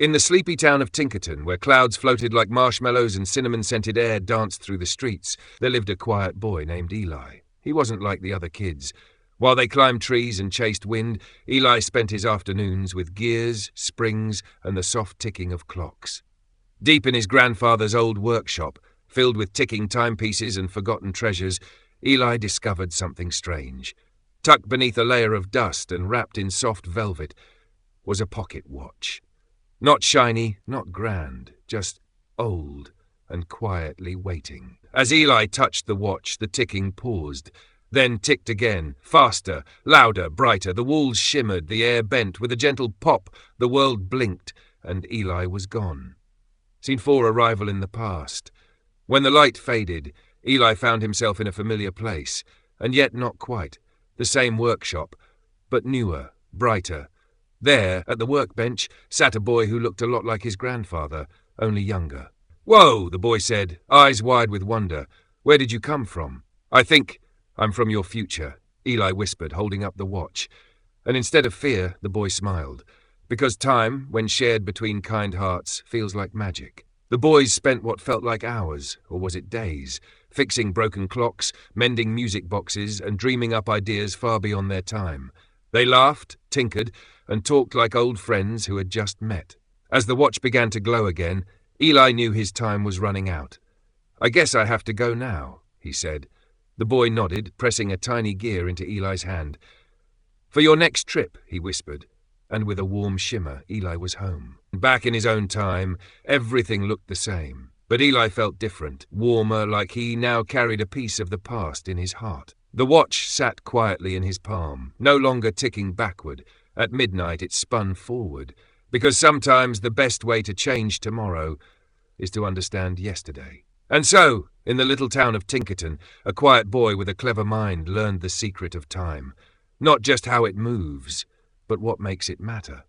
In the sleepy town of Tinkerton, where clouds floated like marshmallows and cinnamon-scented air danced through the streets, there lived a quiet boy named Eli. He wasn't like the other kids. While they climbed trees and chased wind, Eli spent his afternoons with gears, springs, and the soft ticking of clocks. Deep in his grandfather's old workshop, filled with ticking timepieces and forgotten treasures, Eli discovered something strange. Tucked beneath a layer of dust and wrapped in soft velvet was a pocket watch. Not shiny, not grand, just old and quietly waiting. As Eli touched the watch, the ticking paused, then ticked again, faster, louder, brighter. The walls shimmered, the air bent. With a gentle pop, the world blinked, and Eli was gone. Scene 4, arrival in the past. When the light faded, Eli found himself in a familiar place, and yet not quite. The same workshop, but newer, brighter. There, at the workbench, sat a boy who looked a lot like his grandfather, only younger. "Whoa," the boy said, eyes wide with wonder. "Where did you come from?" "I think I'm from your future," Eli whispered, holding up the watch. And instead of fear, the boy smiled. Because time, when shared between kind hearts, feels like magic. The boys spent what felt like hours, or was it days, fixing broken clocks, mending music boxes, and dreaming up ideas far beyond their time. They laughed, tinkered, and talked like old friends who had just met. As the watch began to glow again, Eli knew his time was running out. "I guess I have to go now," he said. The boy nodded, pressing a tiny gear into Eli's hand. "For your next trip," he whispered, and with a warm shimmer, Eli was home. Back in his own time, everything looked the same. But Eli felt different, warmer, like he now carried a piece of the past in his heart. The watch sat quietly in his palm, no longer ticking backward. At midnight it spun forward, because sometimes the best way to change tomorrow is to understand yesterday. And so, in the little town of Tinkerton, a quiet boy with a clever mind learned the secret of time. Not just how it moves, but what makes it matter.